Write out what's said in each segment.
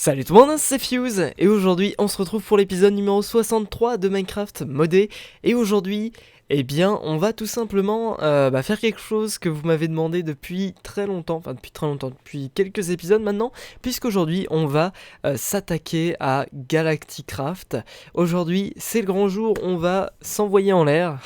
Salut tout le monde, c'est Fuse, et aujourd'hui on se retrouve pour l'épisode numéro 63 de Minecraft modé, et aujourd'hui, eh bien, on va tout simplement faire quelque chose que vous m'avez demandé depuis très longtemps, depuis quelques épisodes maintenant, puisqu'aujourd'hui on va s'attaquer à Galacticraft. Aujourd'hui, c'est le grand jour, on va s'envoyer en l'air,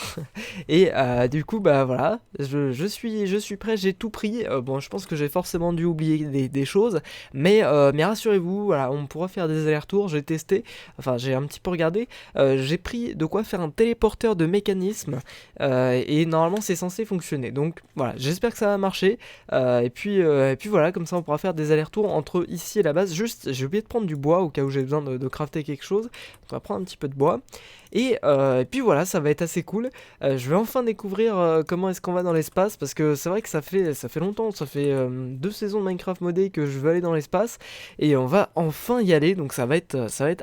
et du coup, bah voilà, je suis prêt, j'ai tout pris. Bon, je pense que j'ai forcément dû oublier des choses, mais rassurez-vous, voilà, on pourra faire des allers-retours. J'ai testé, enfin j'ai un petit peu regardé. J'ai pris de quoi faire un téléporteur de mécanisme et normalement c'est censé fonctionner. Donc voilà, j'espère que ça va marcher. Et puis voilà, comme ça on pourra faire des allers-retours entre ici et la base. Juste, j'ai oublié de prendre du bois au cas où j'ai besoin de crafter quelque chose. On va prendre un petit peu de bois. Et puis voilà, ça va être assez cool. Je vais enfin découvrir comment est-ce qu'on va dans l'espace, parce que c'est vrai que ça fait longtemps, ça fait 2 saisons de Minecraft modé que je veux aller dans l'espace, et on va enfin y aller, donc ça va être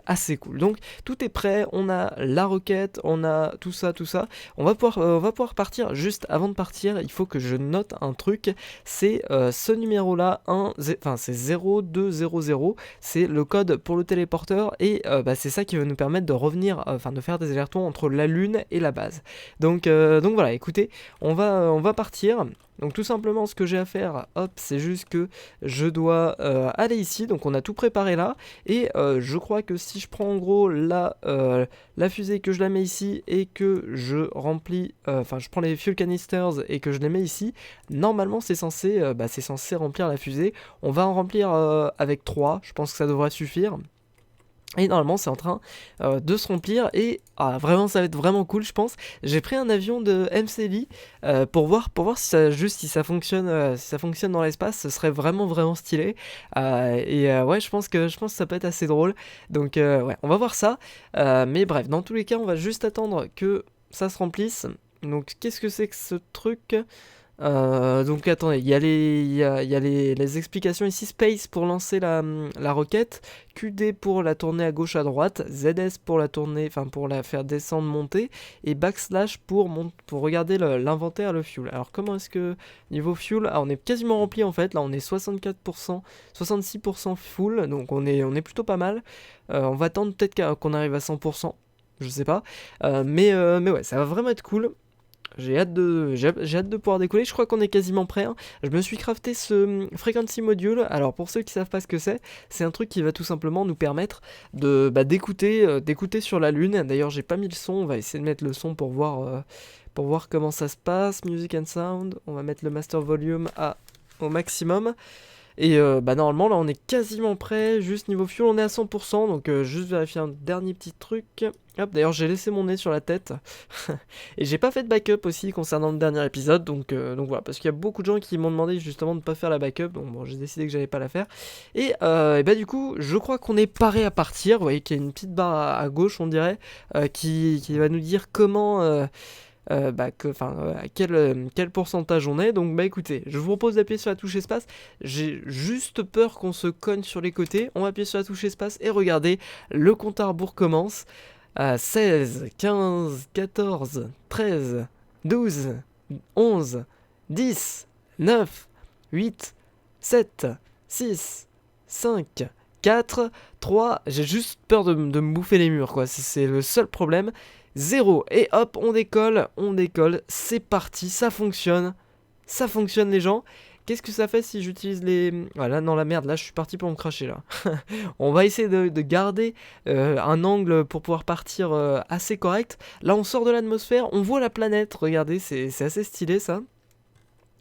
assez cool. Donc tout est prêt, on a la roquette, on a tout ça, tout ça. On va pouvoir partir. Juste avant de partir, il faut que je note un truc, c'est ce numéro-là, c'est 0200, c'est le code pour le téléporteur, et c'est ça qui va nous permettre de revenir, de faire des allers-retours entre la lune et la base. Donc voilà, écoutez, on va partir. Donc tout simplement ce que j'ai à faire, hop, c'est juste que je dois aller ici, donc on a tout préparé là, et je crois que si je prends en gros la fusée, que je la mets ici, et que je remplis, je prends les fuel canisters et que je les mets ici, normalement c'est censé remplir la fusée. On va en remplir avec 3, je pense que ça devrait suffire. Et normalement c'est en train de se remplir, et vraiment ça va être vraiment cool, je pense. J'ai pris un avion de MCLI pour voir si ça fonctionne dans l'espace. Ce serait vraiment vraiment stylé. Ouais, je pense que ça peut être assez drôle. Donc ouais, on va voir ça. Mais bref, dans tous les cas on va juste attendre que ça se remplisse. Donc qu'est-ce que c'est que ce truc? Donc attendez, il y a les explications ici. Space pour lancer la roquette, QD pour la tourner à gauche à droite, ZS pour la tourner, pour la faire descendre, monter, et backslash pour regarder l'inventaire, le fuel. Alors comment est-ce que niveau fuel, on est quasiment rempli en fait. Là on est 64%, 66% full, donc on est plutôt pas mal. On va attendre peut-être qu'on arrive à 100%. Je sais pas, mais ouais, ça va vraiment être cool. J'ai hâte de pouvoir décoller. Je crois qu'on est quasiment prêt, hein. Je me suis crafté ce Frequency Module. Alors pour ceux qui savent pas ce que c'est un truc qui va tout simplement nous permettre d'écouter sur la lune. D'ailleurs j'ai pas mis le son, on va essayer de mettre le son pour voir comment ça se passe. Music and Sound, on va mettre le Master Volume au maximum. Et normalement là on est quasiment prêt. Juste niveau fuel on est à 100%. Donc juste vérifier un dernier petit truc. Hop, d'ailleurs j'ai laissé mon nez sur la tête. Et j'ai pas fait de backup aussi concernant le dernier épisode. Donc voilà, parce qu'il y a beaucoup de gens qui m'ont demandé justement de pas faire la backup. Donc bon, j'ai décidé que j'allais pas la faire. Et du coup je crois qu'on est paré à partir. Vous voyez qu'il y a une petite barre à gauche, on dirait, qui va nous dire comment à quel pourcentage on est. Donc écoutez, je vous propose d'appuyer sur la touche espace. J'ai juste peur qu'on se cogne sur les côtés. On va appuyer sur la touche espace et regardez, le compte à rebours commence. 16, 15, 14, 13, 12, 11, 10, 9, 8, 7, 6, 5, 4, 3. J'ai juste peur de me bouffer les murs, quoi. C'est le seul problème. 0. Et hop, on décolle. C'est parti, ça fonctionne. Ça fonctionne, les gens. Qu'est-ce que ça fait si j'utilise les... Voilà, non, la merde, là, je suis parti pour me cracher, là. On va essayer de garder un angle pour pouvoir partir assez correct. Là, on sort de l'atmosphère, on voit la planète. Regardez, c'est assez stylé, ça.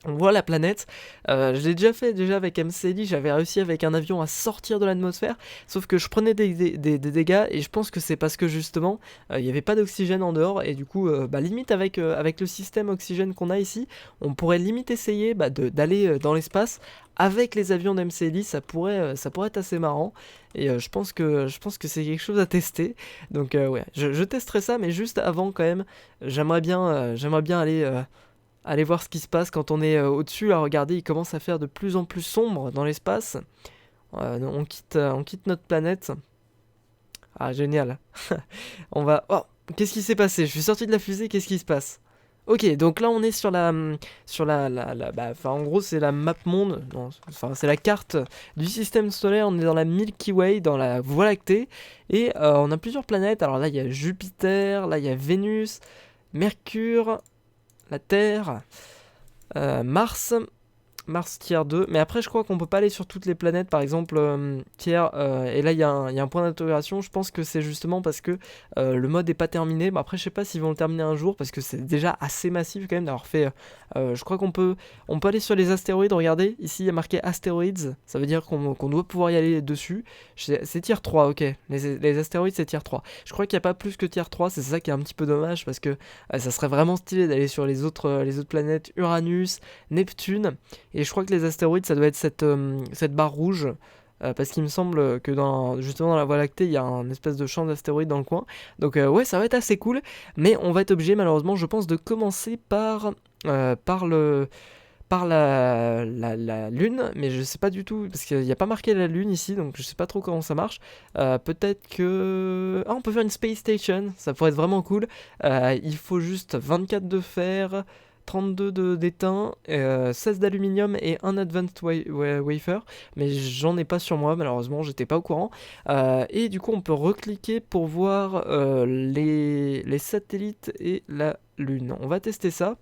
On voit la planète. Je l'ai déjà fait avec MCLI, j'avais réussi avec un avion à sortir de l'atmosphère, sauf que je prenais des dégâts, et je pense que c'est parce que justement il n'y avait pas d'oxygène en dehors, et du coup limite avec le système oxygène qu'on a ici, on pourrait limite essayer d'aller dans l'espace avec les avions d'MCLI. Ça pourrait être assez marrant, et je pense que c'est quelque chose à tester. Donc ouais, je testerai ça, mais juste avant quand même, j'aimerais bien aller voir ce qui se passe quand on est au-dessus. Là, regardez, il commence à faire de plus en plus sombre dans l'espace. On quitte notre planète. Ah, génial. On va... Oh, qu'est-ce qui s'est passé? Je suis sorti de la fusée, qu'est-ce qui se passe? Ok, donc là on est sur bah, enfin en gros c'est la map monde, non, enfin c'est la carte du système solaire, on est dans la Milky Way, dans la Voie lactée, et on a plusieurs planètes, alors là il y a Jupiter, là il y a Vénus, Mercure, la Terre, Mars, Mars tier 2, mais après je crois qu'on peut pas aller sur toutes les planètes, par exemple tier, et là il y a un point d'interrogation, je pense que c'est justement parce que le mode est pas terminé, mais après je sais pas s'ils vont le terminer un jour, parce que c'est déjà assez massif quand même d'avoir fait, je crois on peut aller sur les astéroïdes, regardez, ici il y a marqué astéroïdes, ça veut dire qu'on doit pouvoir y aller dessus, c'est tier 3, ok, les astéroïdes c'est tier 3, je crois qu'il n'y a pas plus que tier 3, c'est ça qui est un petit peu dommage, parce que ça serait vraiment stylé d'aller sur les autres planètes, Uranus, Neptune, et je crois que les astéroïdes, ça doit être cette barre rouge. Parce qu'il me semble que justement dans la Voie lactée, il y a un espèce de champ d'astéroïdes dans le coin. Donc ouais, ça va être assez cool. Mais on va être obligé, malheureusement, je pense, de commencer euh, par, le, par la Lune. Mais je sais pas du tout, parce qu'il n'y a pas marqué la Lune ici, donc je sais pas trop comment ça marche. Peut-être que... Ah, on peut faire une Space Station, ça pourrait être vraiment cool. Il faut juste 24 de fer, 32 d'étain, 16 d'aluminium et un Advanced Wafer, mais j'en ai pas sur moi malheureusement, j'étais pas au courant. Et du coup on peut recliquer pour voir les satellites et la Lune. On va tester ça.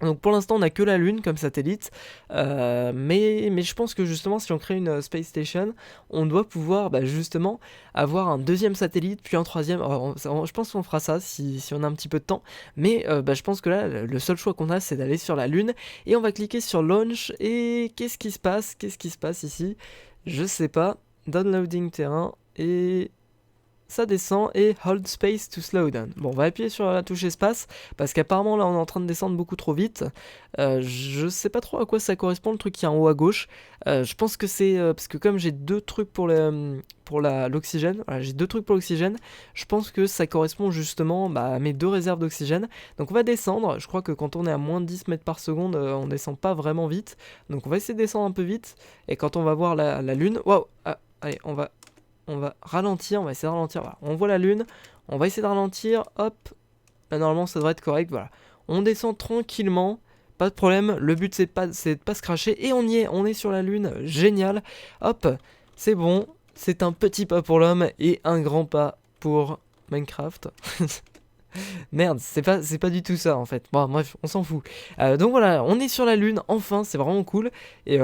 Donc pour l'instant on n'a que la Lune comme satellite, mais je pense que justement si on crée une Space Station, on doit pouvoir bah, justement avoir un deuxième satellite, puis un troisième, alors, je pense qu'on fera ça si on a un petit peu de temps, mais bah, je pense que là le seul choix qu'on a c'est d'aller sur la Lune, et on va cliquer sur Launch, et qu'est-ce qui se passe ici? Je sais pas, Downloading terrain, et ça descend et hold space to slow down. Bon, on va appuyer sur la touche espace parce qu'apparemment là on est en train de descendre beaucoup trop vite. Je sais pas trop à quoi ça correspond le truc qui est en haut à gauche. Je pense que c'est parce que comme j'ai deux trucs pour l'oxygène, voilà, j'ai deux trucs pour l'oxygène, je pense que ça correspond justement bah, à mes deux réserves d'oxygène. Donc on va descendre. Je crois que quand on est à moins de 10 mètres par seconde, on descend pas vraiment vite. Donc on va essayer de descendre un peu vite. Et quand on va voir la lune, waouh, ah, allez, on va ralentir, on va essayer de ralentir, voilà. On voit la lune, on va essayer de ralentir, hop, là normalement ça devrait être correct, voilà. On descend tranquillement, pas de problème, le but c'est de pas se cracher, et on est sur la lune, génial, hop, c'est bon, c'est un petit pas pour l'homme et un grand pas pour Minecraft. Merde, c'est pas du tout ça en fait. Bon, bref, on s'en fout. Donc voilà, on est sur la lune, enfin, c'est vraiment cool. Et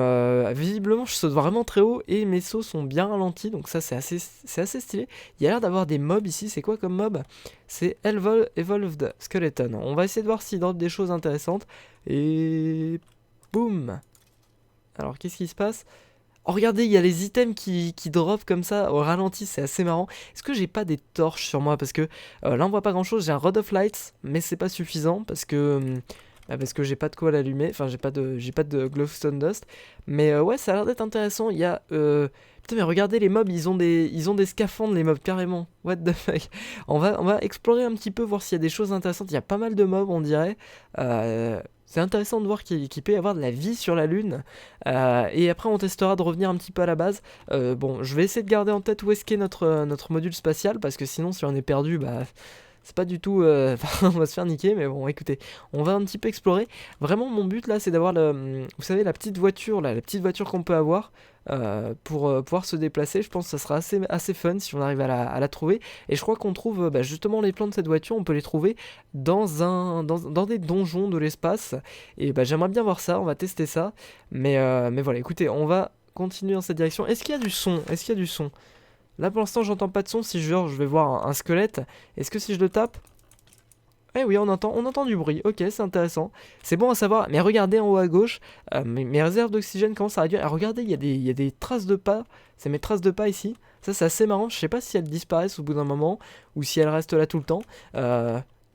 visiblement, je saute vraiment très haut et mes sauts sont bien ralentis, donc ça, c'est assez stylé. Il y a l'air d'avoir des mobs ici, c'est quoi comme mob? C'est Evolved Skeleton. On va essayer de voir s'il drop des choses intéressantes. Et... boum! Alors, qu'est-ce qui se passe? Oh regardez, il y a les items qui drop comme ça au ralenti, c'est assez marrant. Est-ce que j'ai pas des torches sur moi? Parce que là on voit pas grand chose, j'ai un Rod of Lights, mais c'est pas suffisant parce que j'ai pas de quoi l'allumer, enfin j'ai pas de Glowstone Dust. Mais ouais, ça a l'air d'être intéressant, il y a... Putain mais regardez les mobs, ils ont des scaphandres les mobs carrément. What the fuck? On va explorer un petit peu, voir s'il y a des choses intéressantes. Il y a pas mal de mobs on dirait. C'est intéressant de voir qu'il peut y avoir de la vie sur la Lune. Et après, on testera de revenir un petit peu à la base. Bon, je vais essayer de garder en tête où est-ce qu'est notre module spatial, parce que sinon, si on est perdu, bah, c'est pas du tout... on va se faire niquer, mais bon, écoutez, on va un petit peu explorer. Vraiment, mon but, là, c'est d'avoir, vous savez, la petite voiture, là, la petite voiture qu'on peut avoir pour pouvoir se déplacer. Je pense que ça sera assez fun si on arrive à la trouver. Et je crois qu'on trouve bah, justement les plans de cette voiture, on peut les trouver dans des donjons de l'espace. Et bah, j'aimerais bien voir ça, on va tester ça. Mais voilà, écoutez, on va continuer dans cette direction. Est-ce qu'il y a du son? Est-ce qu'il y a du son? Là pour l'instant j'entends pas de son, si genre je vais voir un squelette. Est-ce que si je le tape? Eh oui, on entend du bruit, ok, c'est intéressant. C'est bon à savoir, mais regardez en haut à gauche, mes réserves d'oxygène commencent à réduire. Ah, regardez, il y a des traces de pas, c'est mes traces de pas ici. Ça c'est assez marrant, je sais pas si elles disparaissent au bout d'un moment, ou si elles restent là tout le temps.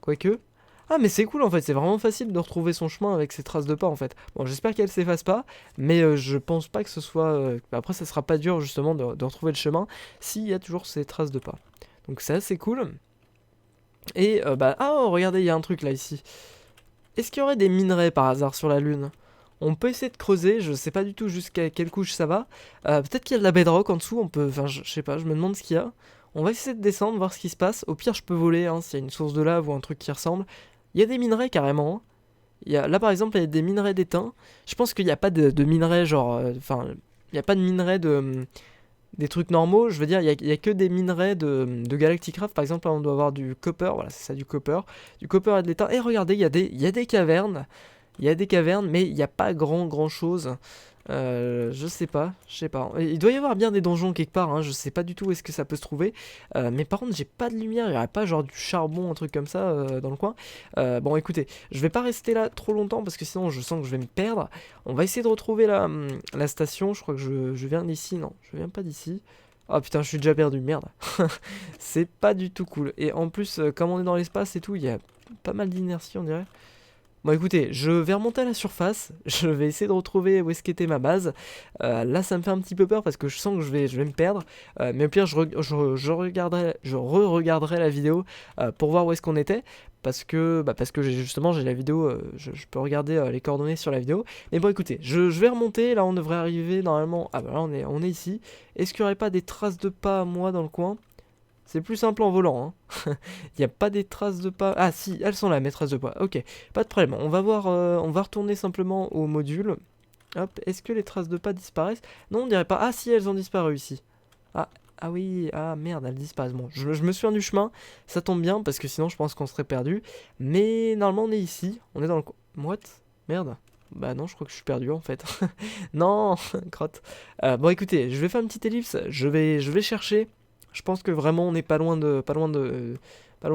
Quoique... Ah mais c'est cool en fait, c'est vraiment facile de retrouver son chemin avec ces traces de pas en fait. Bon j'espère qu'elles s'effacent pas, mais je pense pas que ce soit... Après ça sera pas dur justement de retrouver le chemin s'il y a toujours ces traces de pas. Donc c'est assez cool. Et bah... Ah oh, regardez, il y a un truc là ici. Est-ce qu'il y aurait des minerais par hasard sur la Lune? On peut essayer de creuser, je sais pas du tout jusqu'à quelle couche ça va. Peut-être qu'il y a de la bedrock en dessous, on peut... Enfin je sais pas, je me demande ce qu'il y a. On va essayer de descendre, voir ce qui se passe. Au pire je peux voler hein, s'il y a une source de lave ou un truc qui ressemble. Il y a des minerais carrément, hein. Là par exemple il y a des minerais d'étain. Je pense qu'il n'y a pas de minerais genre... Enfin, il n'y a pas de minerais des trucs normaux. Je veux dire, il y a que des minerais de Galacticraft. Par exemple, là on doit avoir du copper. Voilà, c'est ça, du copper. Du copper et de l'étain. Et regardez, il y a des cavernes. Il y a des cavernes, mais il n'y a pas grand chose. Je sais pas, je sais pas. Il doit y avoir bien des donjons quelque part, hein, je sais pas du tout où est-ce que ça peut se trouver. Mais par contre, j'ai pas de lumière, il y aurait pas genre du charbon, un truc comme ça dans le coin. Bon, écoutez, je vais pas rester là trop longtemps parce que sinon je sens que je vais me perdre. On va essayer de retrouver la station. Je crois que je viens d'ici. Non, je viens pas d'ici. Oh putain, je suis déjà perdu, merde. C'est pas du tout cool. Et en plus, comme on est dans l'espace et tout, il y a pas mal d'inertie, on dirait. Bon écoutez, je vais remonter à la surface, je vais essayer de retrouver où est-ce qu'était ma base. Là ça me fait un petit peu peur parce que je sens que je vais me perdre. Mais au pire je re-regarderai la vidéo pour voir où est-ce qu'on était. Parce que justement j'ai la vidéo, je peux regarder les coordonnées sur la vidéo. Mais bon écoutez, je vais remonter, là on devrait arriver normalement. Ah bah là on est ici. Est-ce qu'il n'y aurait pas des traces de pas à moi dans le coin? C'est plus simple en volant, hein. Il n'y a pas des traces de pas. Ah si, elles sont là, mes traces de pas. Ok, pas de problème. On va voir, on va retourner simplement au module. Hop, est-ce que les traces de pas disparaissent? Non, on dirait pas. Ah si, elles ont disparu ici. Ah, ah oui, ah merde, elles disparaissent. Bon, je me souviens du chemin, ça tombe bien, parce que sinon je pense qu'on serait perdu. Mais normalement on est ici, on est dans le... What? Merde. Bah non, je crois que je suis perdu en fait. Non, crotte. Bon écoutez, je vais faire une petite ellipse, je vais chercher. Je pense que vraiment on n'est pas loin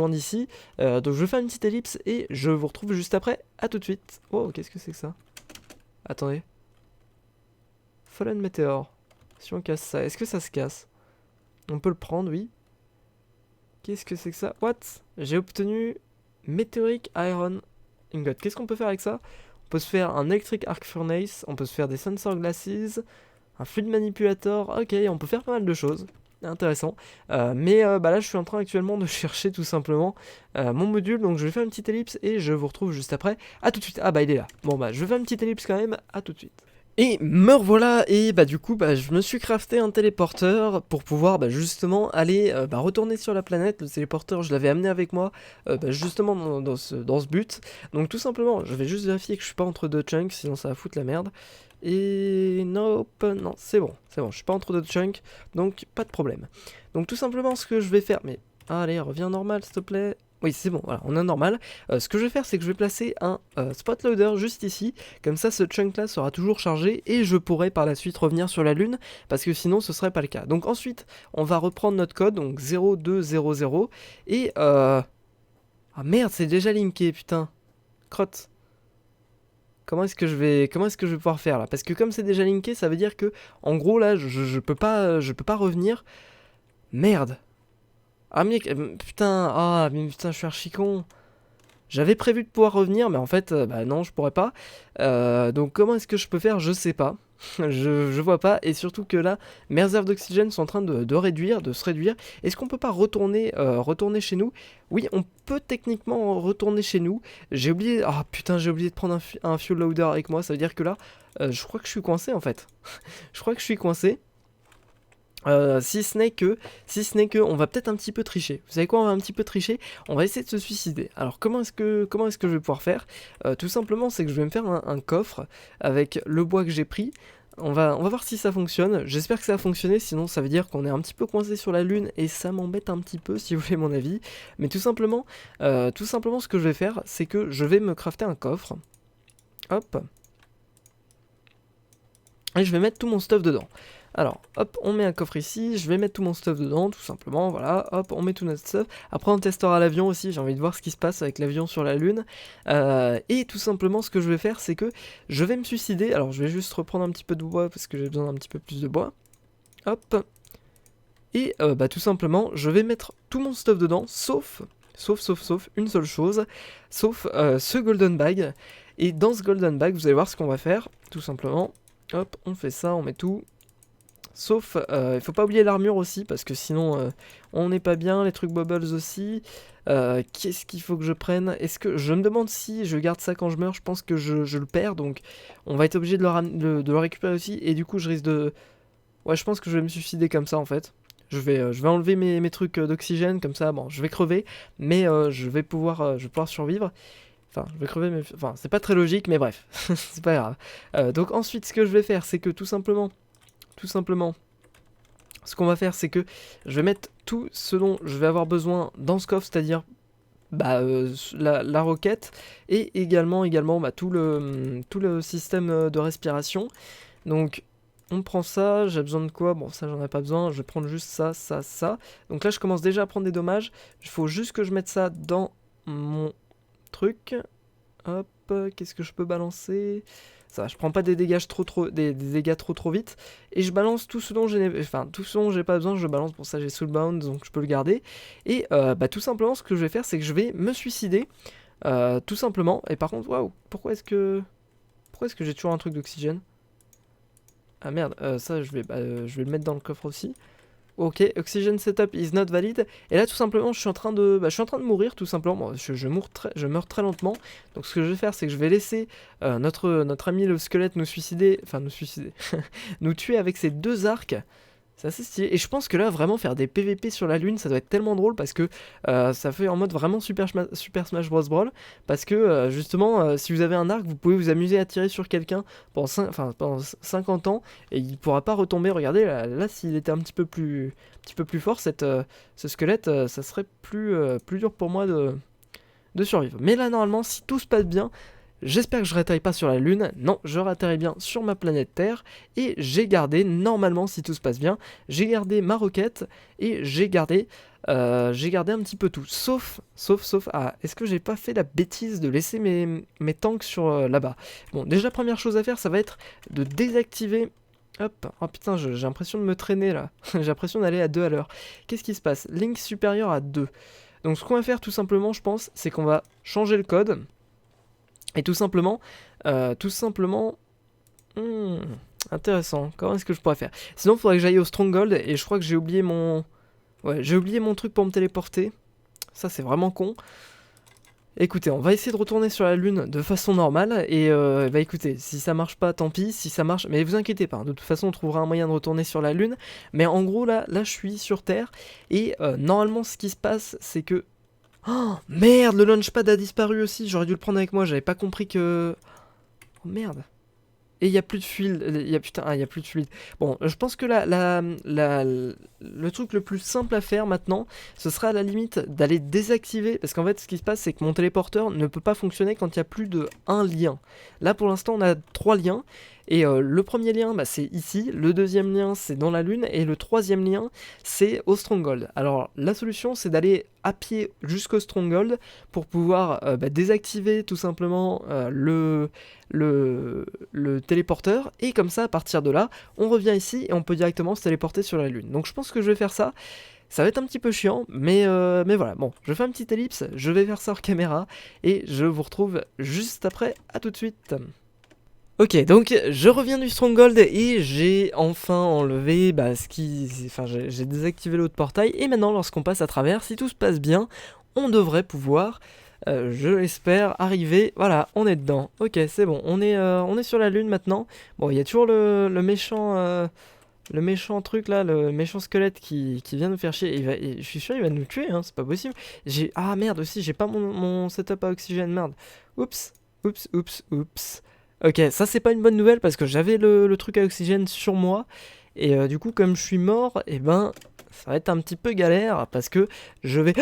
d'ici. Donc je vais faire une petite ellipse et je vous retrouve juste après. À tout de suite. Oh, qu'est-ce que c'est que ça? Attendez. Fallen Meteor. Si on casse ça, est-ce que ça se casse? On peut le prendre, oui. Qu'est-ce que c'est que ça? What? J'ai obtenu Meteoric Iron Ingot. Qu'est-ce qu'on peut faire avec ça? On peut se faire un Electric Arc Furnace, on peut se faire des Sensor Glasses, un Fluid Manipulator. Ok, on peut faire pas mal de choses. Intéressant. Mais bah là je suis en train actuellement de chercher tout simplement mon module, donc je vais faire une petite ellipse et je vous retrouve juste après. À tout de suite. Ah bah il est là. Bon bah je vais faire une petite ellipse quand même, à tout de suite. Et me revoilà, et bah du coup bah, je me suis crafté un téléporteur pour pouvoir bah, justement aller retourner sur la planète. Le téléporteur je l'avais amené avec moi justement dans ce but. Donc tout simplement je vais juste vérifier que je suis pas entre deux chunks, sinon ça va foutre la merde. Et nope, non, c'est bon, je suis pas entre deux chunks, donc pas de problème. Donc tout simplement ce que je vais faire, mais allez, reviens normal s'il te plaît. Oui, c'est bon, voilà, on est normal. Ce que je vais faire, c'est que je vais placer un spot loader juste ici, comme ça ce chunk là sera toujours chargé et je pourrai par la suite revenir sur la lune, parce que sinon ce serait pas le cas. Donc ensuite, on va reprendre notre code, donc 0200, et Ah merde, c'est déjà linké, putain. Crotte. Comment est-ce que je vais pouvoir faire là? Parce que comme c'est déjà linké, ça veut dire que en gros là, je peux pas revenir. Merde. Ah mais putain, mais putain, je suis archi con. J'avais prévu de pouvoir revenir, mais en fait, bah non, je pourrais pas. Donc comment est-ce que je peux faire? Je sais pas. je vois pas. Et surtout que là, mes réserves d'oxygène sont en train de se réduire. Est-ce qu'on peut pas retourner chez nous? Oui, on peut techniquement retourner chez nous. J'ai oublié... Ah putain, j'ai oublié de prendre un fuel loader avec moi. Ça veut dire que là, je crois que je suis coincé en fait. Je crois que je suis coincé. Si ce n'est que on va peut-être un petit peu tricher. Vous savez quoi, on va un petit peu tricher. On va essayer de se suicider. Alors comment est-ce que je vais pouvoir faire? Tout simplement, c'est que je vais me faire un coffre avec le bois que j'ai pris. On va voir si ça fonctionne. J'espère que ça va fonctionner, sinon ça veut dire qu'on est un petit peu coincé sur la lune et ça m'embête un petit peu si vous voulez mon avis. Mais tout simplement ce que je vais faire, c'est que je vais me crafter un coffre. Hop. Et je vais mettre tout mon stuff dedans. Alors, hop, on met un coffre ici, je vais mettre tout mon stuff dedans, tout simplement, voilà, hop, on met tout notre stuff. Après, on testera l'avion aussi, j'ai envie de voir ce qui se passe avec l'avion sur la Lune. Et tout simplement, ce que je vais faire, c'est que je vais me suicider. Alors, je vais juste reprendre un petit peu de bois, parce que j'ai besoin d'un petit peu plus de bois. Hop. Et tout simplement, je vais mettre tout mon stuff dedans, sauf une seule chose, sauf ce golden bag. Et dans ce golden bag, vous allez voir ce qu'on va faire, tout simplement. Hop, on fait ça, on met tout. Sauf, il faut pas oublier l'armure aussi, parce que sinon on n'est pas bien, les trucs bubbles aussi. Qu'est-ce qu'il faut que je prenne? Est-ce que je me demande si je garde ça quand je meurs? Je pense que je le perds, donc on va être obligé de le récupérer aussi. Et du coup, je risque de... Ouais, je pense que je vais me suicider comme ça, en fait. Je vais enlever mes trucs d'oxygène, comme ça, bon, je vais crever, mais je vais pouvoir survivre. Enfin, je vais crever, mais... Enfin, c'est pas très logique, mais bref, c'est pas grave. Donc ensuite, ce que je vais faire, c'est que tout simplement, ce qu'on va faire, c'est que je vais mettre tout ce dont je vais avoir besoin dans ce coffre, c'est-à-dire la roquette et également bah, tout le système de respiration. Donc on prend ça, j'ai besoin de quoi? Bon, ça j'en ai pas besoin, je vais prendre juste ça, ça, ça. Donc là je commence déjà à prendre des dommages, il faut juste que je mette ça dans mon truc. Hop, qu'est-ce que je peux balancer? Ça va, je prends pas des dégâts des dégâts trop vite. Et je balance tout ce dont j'ai pas besoin, je balance. Pour ça j'ai Soulbound, donc je peux le garder. Et tout simplement ce que je vais faire, c'est que je vais me suicider. Tout simplement. Et par contre, waouh, pourquoi est-ce que j'ai toujours un truc d'oxygène? Ah merde, ça je vais le mettre dans le coffre aussi. Ok, oxygen setup is not valid. Et là tout simplement je suis en train de mourir tout simplement. Bon, je meurs très lentement. Donc ce que je vais faire c'est que je vais laisser notre ami le squelette nous suicider. Enfin nous suicider. nous tuer avec ses 2 arcs. C'est assez stylé. Et je pense que là vraiment faire des PVP sur la lune ça doit être tellement drôle parce que ça fait en mode vraiment Super Smash Bros. Brawl. Parce que justement si vous avez un arc vous pouvez vous amuser à tirer sur quelqu'un pendant 50 ans et il pourra pas retomber. Regardez là s'il était un petit peu plus fort ce squelette ça serait plus dur pour moi de survivre. Mais là normalement si tout se passe bien, j'espère que je n'atterris pas sur la lune, non, je atterris bien sur ma planète Terre, et j'ai gardé, normalement si tout se passe bien, j'ai gardé ma roquette, et j'ai gardé un petit peu tout, sauf, est-ce que j'ai pas fait la bêtise de laisser mes tanks sur là-bas? Bon, déjà première chose à faire, ça va être de désactiver... Hop, oh putain, j'ai l'impression de me traîner là, j'ai l'impression d'aller à 2 à l'heure. Qu'est-ce qui se passe? Link supérieur à 2. Donc ce qu'on va faire tout simplement, je pense, c'est qu'on va changer le code. Et tout simplement, intéressant, comment est-ce que je pourrais faire? Sinon il faudrait que j'aille au Stronghold et je crois que j'ai oublié mon... Ouais, j'ai oublié mon truc pour me téléporter. Ça c'est vraiment con. Écoutez, on va essayer de retourner sur la lune de façon normale et bah écoutez, si ça marche pas tant pis, si ça marche, mais vous inquiétez pas, de toute façon on trouvera un moyen de retourner sur la lune. Mais en gros là je suis sur Terre et normalement ce qui se passe c'est que... Oh merde, le launchpad a disparu aussi, j'aurais dû le prendre avec moi, j'avais pas compris que... Oh merde. Et il y a plus de fluide, il y a plus de fluide. Bon, je pense que le truc le plus simple à faire maintenant, ce sera à la limite d'aller désactiver, parce qu'en fait ce qui se passe c'est que mon téléporteur ne peut pas fonctionner quand il y a plus de 1 lien. Là pour l'instant on a 3 liens, et le premier lien c'est ici, le deuxième lien c'est dans la lune, et le troisième lien c'est au Stronghold. Alors la solution c'est d'aller à pied jusqu'au Stronghold pour pouvoir désactiver tout simplement le téléporteur, et comme ça à partir de là on revient ici et on peut directement se téléporter sur la lune. Donc je pense que je vais faire ça. Ça va être un petit peu chiant, mais voilà, bon, je fais un petit ellipse, je vais faire ça hors caméra, et je vous retrouve juste après, à tout de suite. Ok, donc je reviens du Stronghold et j'ai enfin enlevé j'ai désactivé l'autre portail, et maintenant lorsqu'on passe à travers, si tout se passe bien, on devrait pouvoir, je l'espère, arriver, voilà, on est dedans. Ok, c'est bon, on est sur la lune maintenant. Bon, il y a toujours le méchant truc là, le méchant squelette qui vient nous faire chier, je suis sûr il va nous tuer, hein, c'est pas possible. Ah merde aussi, j'ai pas mon setup à oxygène, merde. Oups. Ok, ça c'est pas une bonne nouvelle parce que j'avais le truc à oxygène sur moi. Et du coup comme je suis mort, et ben ça va être un petit peu galère parce que je vais...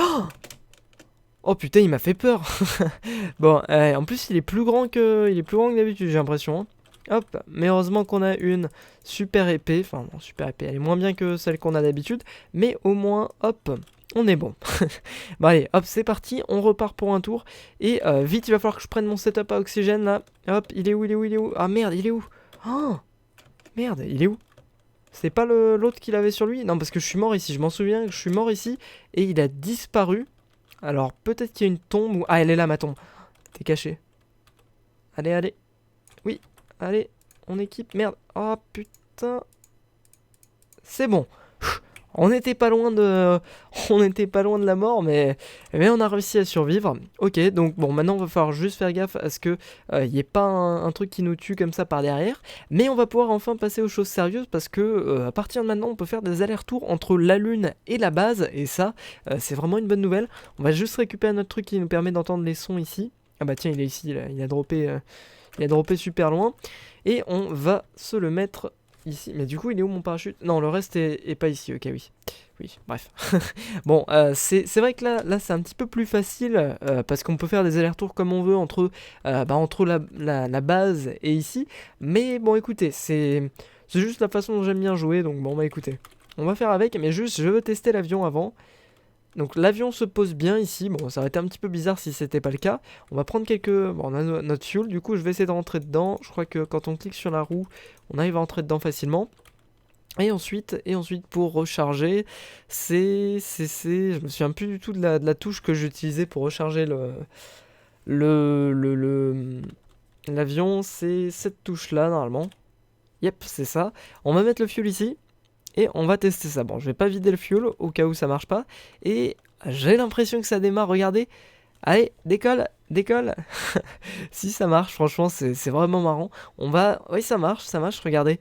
Oh putain il m'a fait peur. Bon, en plus il est plus grand que d'habitude j'ai l'impression, hein. Hop, mais heureusement qu'on a une super épée. Enfin non, super épée, elle est moins bien que celle qu'on a d'habitude, mais au moins, hop, on est bon. Bon allez, hop, c'est parti, on repart pour un tour. Et vite, il va falloir que je prenne mon setup à oxygène là. Hop, il est où? Ah merde, il est où? Oh merde, il est où? C'est pas l'autre qu'il avait sur lui? Non, parce que je suis mort ici, je m'en souviens que je suis mort ici. Et il a disparu. Alors peut-être qu'il y a une tombe ou... Ah, elle est là ma tombe. T'es caché. Allez. Oui, allez, on équipe. Merde. Oh putain. C'est bon. On n'était pas loin de la mort, mais on a réussi à survivre. Ok, donc bon, maintenant on va falloir juste faire gaffe à ce que il n'y ait pas un truc qui nous tue comme ça par derrière. Mais on va pouvoir enfin passer aux choses sérieuses parce que à partir de maintenant, on peut faire des allers-retours entre la lune et la base, et ça, c'est vraiment une bonne nouvelle. On va juste récupérer notre truc qui nous permet d'entendre les sons ici. Ah bah tiens, il est ici, là. Il a droppé super loin. Et on va se le mettre ici. Mais du coup, il est où mon parachute? Non, le reste est pas ici. Ok, oui. Oui, bref. Bon, c'est vrai que là c'est un petit peu plus facile parce qu'on peut faire des allers-retours comme on veut entre la base et ici. Mais bon, écoutez, c'est juste la façon dont j'aime bien jouer. Donc bon, bah écoutez, on va faire avec. Mais juste, je veux tester l'avion avant. Donc l'avion se pose bien ici. Bon, ça aurait été un petit peu bizarre si c'était pas le cas. On va prendre quelques... Bon, on a notre fuel. Du coup, je vais essayer de rentrer dedans. Je crois que quand on clique sur la roue, on arrive à rentrer dedans facilement. Et ensuite pour recharger, je me souviens plus du tout de la touche que j'utilisais pour recharger l'avion. C'est cette touche-là, normalement. Yep, c'est ça. On va mettre le fuel ici. Et on va tester ça. Bon, je vais pas vider le fuel au cas où ça marche pas. Et j'ai l'impression que ça démarre. Regardez. Allez, décolle, décolle. Si ça marche, franchement, c'est vraiment marrant. Oui, ça marche, regardez.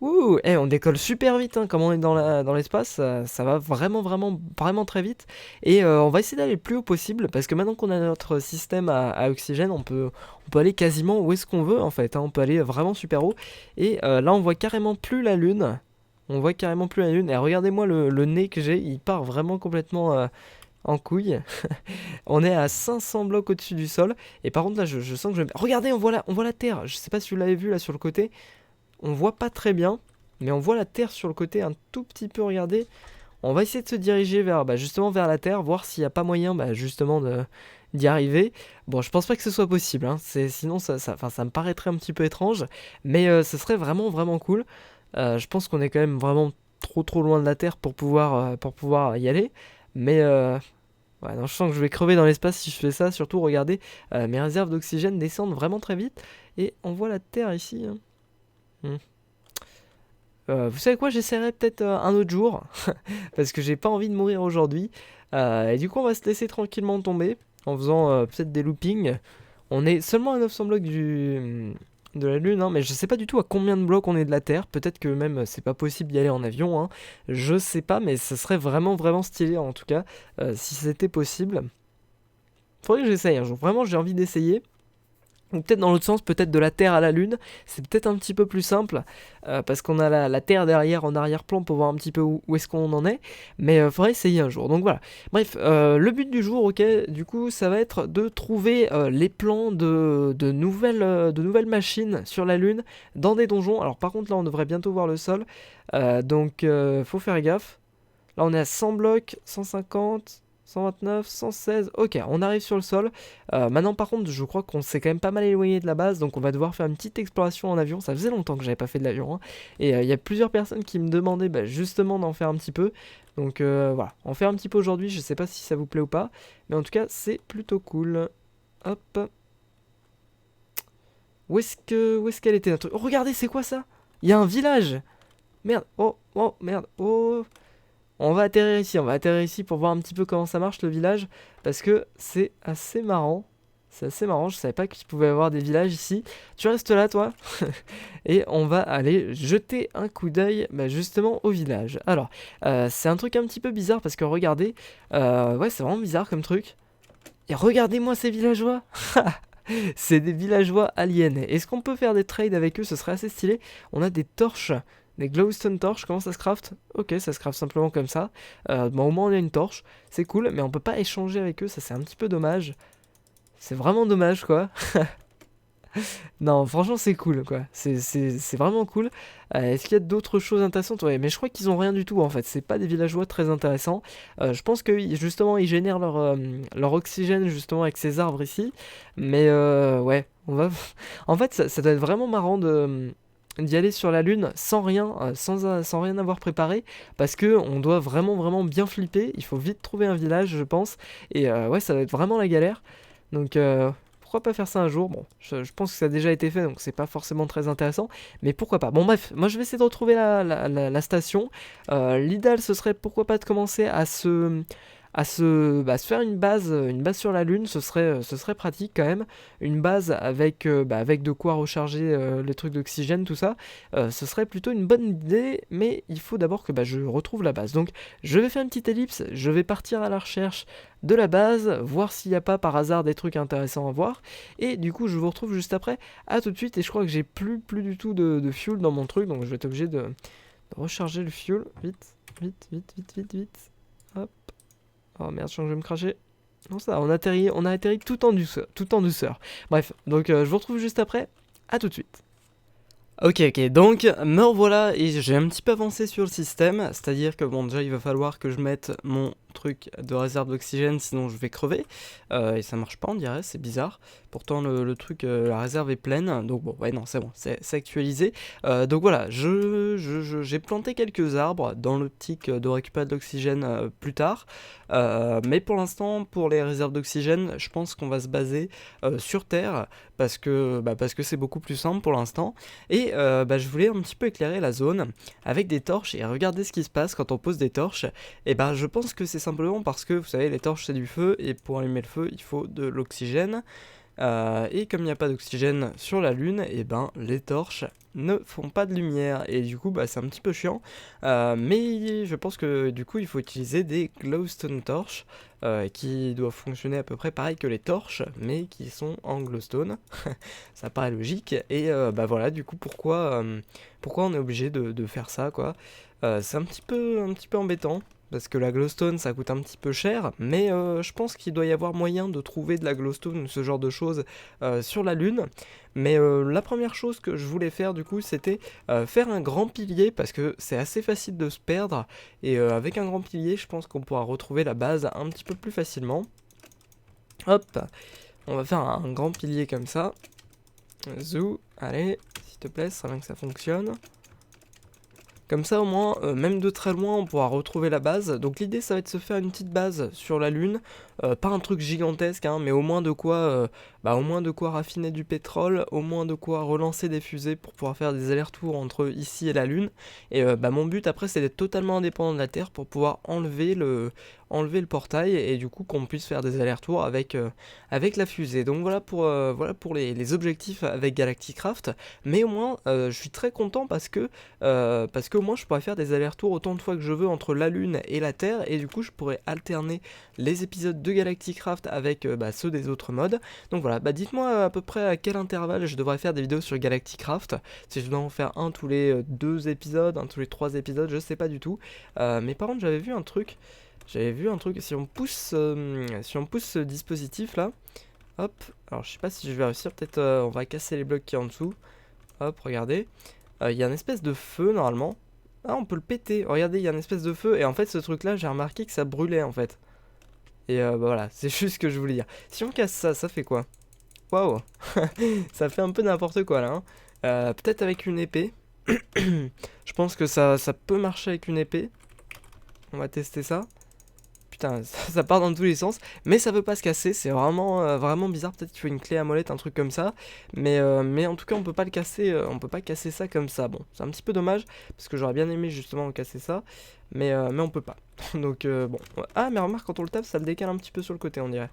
Ouh, on décolle super vite, hein, comme on est dans l'espace, ça va vraiment, vraiment, vraiment très vite. Et on va essayer d'aller le plus haut possible, parce que maintenant qu'on a notre système à oxygène, on peut aller quasiment où est-ce qu'on veut, en fait, hein, on peut aller vraiment super haut. Et là, on voit carrément plus la lune. On voit carrément plus la lune. Et regardez-moi le nez que j'ai, il part vraiment complètement en couille. On est à 500 blocs au-dessus du sol. Et par contre, là, je sens que je... Regardez, on voit la Terre. Je sais pas si vous l'avez vu, là, sur le côté. On voit pas très bien, mais on voit la Terre sur le côté un tout petit peu, regardez. On va essayer de se diriger justement vers la Terre, voir s'il n'y a pas moyen justement d'y arriver. Bon, je pense pas que ce soit possible, hein. Sinon ça me paraîtrait un petit peu étrange, mais ce serait vraiment vraiment cool. Je pense qu'on est quand même vraiment trop loin de la Terre pour pouvoir y aller, mais ouais, non, je sens que je vais crever dans l'espace si je fais ça. Surtout, regardez, mes réserves d'oxygène descendent vraiment très vite, et on voit la Terre ici, hein. Vous savez quoi, j'essaierai peut-être un autre jour, parce que j'ai pas envie de mourir aujourd'hui. Et du coup, on va se laisser tranquillement tomber, en faisant peut-être des loopings. On est seulement à 900 blocs de la Lune, hein, mais je sais pas du tout à combien de blocs on est de la Terre. Peut-être que même c'est pas possible d'y aller en avion, hein. Je sais pas, mais ce serait vraiment vraiment stylé en tout cas, si c'était possible. Faudrait que j'essaye un jour, vraiment j'ai envie d'essayer. Ou peut-être dans l'autre sens, peut-être de la Terre à la Lune, c'est peut-être un petit peu plus simple, parce qu'on a la Terre derrière en arrière-plan pour voir un petit peu où est-ce qu'on en est, mais faudrait essayer un jour, donc voilà. Bref, le but du jour, ok, du coup, ça va être de trouver les plans de nouvelles machines sur la Lune, dans des donjons. Alors par contre, là, on devrait bientôt voir le sol, donc faut faire gaffe. Là, on est à 100 blocs, 150... 129, 116, ok, on arrive sur le sol. Maintenant par contre, je crois qu'on s'est quand même pas mal éloigné de la base, donc on va devoir faire une petite exploration en avion. Ça faisait longtemps que j'avais pas fait de l'avion, hein. Et il y a plusieurs personnes qui me demandaient justement d'en faire un petit peu. Donc voilà, on fait un petit peu aujourd'hui, je sais pas si ça vous plaît ou pas, mais en tout cas c'est plutôt cool. Hop. Où est-ce qu'elle était notre... Oh, regardez, c'est quoi ça? Il y a un village. Merde, oh, merde, oh. On va atterrir ici pour voir un petit peu comment ça marche le village, parce que c'est assez marrant. C'est assez marrant, je savais pas qu'il pouvait y avoir des villages ici. Tu restes là toi. Et on va aller jeter un coup d'œil justement au village. Alors, c'est un truc un petit peu bizarre parce que regardez, ouais c'est vraiment bizarre comme truc. Et regardez-moi ces villageois. C'est des villageois aliens. Est-ce qu'on peut faire des trades avec eux? Ce serait assez stylé. On a des torches. Des glowstone torches, comment ça se craft? Ok, ça se craft simplement comme ça. Bon, au moins on a une torche, c'est cool, mais on peut pas échanger avec eux, ça c'est un petit peu dommage. C'est vraiment dommage quoi. Non, franchement c'est cool quoi, c'est vraiment cool. Est-ce qu'il y a d'autres choses intéressantes? Ouais, mais je crois qu'ils ont rien du tout en fait, c'est pas des villageois très intéressants. Je pense que justement ils génèrent leur oxygène justement avec ces arbres ici. Mais ouais, on va... En fait ça doit être vraiment marrant d'y aller sur la lune sans rien, sans rien avoir préparé, parce que on doit vraiment vraiment bien flipper. Il faut vite trouver un village je pense, et ouais ça va être vraiment la galère. Donc pourquoi pas faire ça un jour? Bon, je pense que ça a déjà été fait, donc c'est pas forcément très intéressant, mais pourquoi pas. Bon bref, moi je vais essayer de retrouver la station. L'idéal ce serait pourquoi pas de commencer se faire une base sur la Lune, ce serait pratique quand même. Une base avec de quoi recharger les trucs d'oxygène, tout ça, ce serait plutôt une bonne idée, mais il faut d'abord que je retrouve la base. Donc je vais faire une petite ellipse, je vais partir à la recherche de la base, voir s'il n'y a pas par hasard des trucs intéressants à voir, et du coup je vous retrouve juste après. À tout de suite, et je crois que j'ai plus du tout de fuel dans mon truc, donc je vais être obligé de recharger le fuel. Vite, vite, vite, vite, vite, vite. Hop. Oh merde, je sens que je vais me cracher. Non, ça, on a atterri tout en douceur, tout en douceur. Bref, donc je vous retrouve juste après. À tout de suite. Ok, donc me revoilà et j'ai un petit peu avancé sur le système, c'est-à-dire que bon, déjà il va falloir que je mette mon truc de réserve d'oxygène, sinon je vais crever, et ça marche pas, on dirait, c'est bizarre. Pourtant le truc, la réserve est pleine, donc bon, ouais, non, c'est bon, c'est actualisé. Donc voilà, j'ai planté quelques arbres dans l'optique de récupérer de l'oxygène plus tard, mais pour l'instant, pour les réserves d'oxygène, je pense qu'on va se baser sur Terre, parce que c'est beaucoup plus simple pour l'instant, et je voulais un petit peu éclairer la zone avec des torches et regarder ce qui se passe quand on pose des torches. Et je pense que c'est simplement parce que, vous savez, les torches c'est du feu, et pour allumer le feu, il faut de l'oxygène. Et comme il n'y a pas d'oxygène sur la Lune, et les torches ne font pas de lumière, et du coup c'est un petit peu chiant, mais je pense que du coup il faut utiliser des glowstone torches qui doivent fonctionner à peu près pareil que les torches, mais qui sont en glowstone. Ça paraît logique, et voilà, du coup pourquoi on est obligé de faire ça, quoi. C'est un petit peu embêtant, parce que la glowstone ça coûte un petit peu cher, mais je pense qu'il doit y avoir moyen de trouver de la glowstone ou ce genre de choses sur la Lune. Mais la première chose que je voulais faire du coup, c'était faire un grand pilier, parce que c'est assez facile de se perdre, et avec un grand pilier je pense qu'on pourra retrouver la base un petit peu plus facilement. Hop, on va faire un grand pilier comme ça. Zou, allez, s'il te plaît, ça serait bien que ça fonctionne. Comme ça au moins, même de très loin, on pourra retrouver la base. Donc l'idée ça va être de se faire une petite base sur la Lune, pas un truc gigantesque, hein, mais au moins de quoi raffiner du pétrole, au moins de quoi relancer des fusées pour pouvoir faire des allers-retours entre ici et la Lune. Et mon but après c'est d'être totalement indépendant de la Terre pour pouvoir enlever le portail, et du coup qu'on puisse faire des allers-retours avec la fusée. Donc voilà pour les objectifs avec Galacticraft. Mais au moins je suis très content parce que au moins je pourrais faire des allers-retours autant de fois que je veux entre la Lune et la Terre, et du coup je pourrais alterner les épisodes de Galacticraft avec ceux des autres modes. Donc voilà, dites-moi à peu près à quel intervalle je devrais faire des vidéos sur Galacticraft, si je dois en faire un tous les 2 épisodes, un tous les 3 épisodes, je sais pas du tout. Mais par contre j'avais vu un truc, si on pousse ce dispositif là, hop, alors je sais pas si je vais réussir, peut-être on va casser les blocs qui sont en dessous, hop, regardez, il y a une espèce de feu normalement. Ah, on peut le péter, regardez, il y a une espèce de feu, et en fait ce truc là j'ai remarqué que ça brûlait en fait. Et voilà, c'est juste ce que je voulais dire. Si on casse ça, ça fait quoi? Waouh. Ça fait un peu n'importe quoi là, hein. Peut-être avec une épée. Je pense que ça peut marcher avec une épée. On va tester ça. Putain, ça part dans tous les sens, mais ça veut pas se casser, c'est vraiment bizarre. Peut-être qu'il faut une clé à molette, un truc comme ça, mais en tout cas on peut pas le casser, on peut pas casser ça comme ça. Bon, c'est un petit peu dommage, parce que j'aurais bien aimé justement casser ça, mais on peut pas. Donc bon, ah mais remarque, quand on le tape, ça le décale un petit peu sur le côté, on dirait.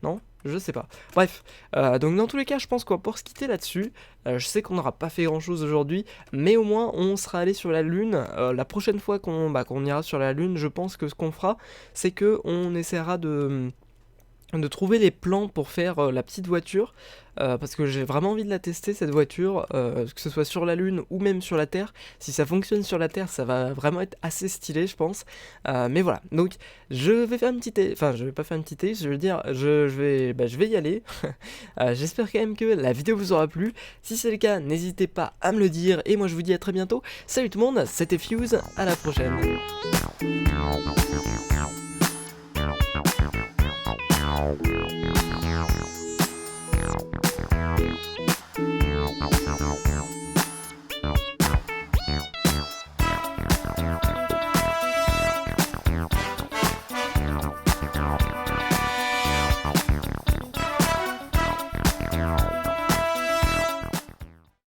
Non? Je sais pas. Bref, donc dans tous les cas, je pense qu'on va pouvoir se quitter là-dessus. Je sais qu'on n'aura pas fait grand-chose aujourd'hui, mais au moins on sera allé sur la Lune. La prochaine fois qu'on ira sur la Lune, je pense que ce qu'on fera, c'est que on essaiera de trouver les plans pour faire la petite voiture, parce que j'ai vraiment envie de la tester cette voiture, que ce soit sur la Lune ou même sur la Terre. Si ça fonctionne sur la Terre, ça va vraiment être assez stylé, je pense. Mais voilà, donc je vais faire une petite, enfin je vais pas faire une petite je veux dire, je vais y aller. J'espère quand même que la vidéo vous aura plu. Si c'est le cas, n'hésitez pas à me le dire, et moi je vous dis à très bientôt. Salut tout le monde, c'était Fuse, à la prochaine.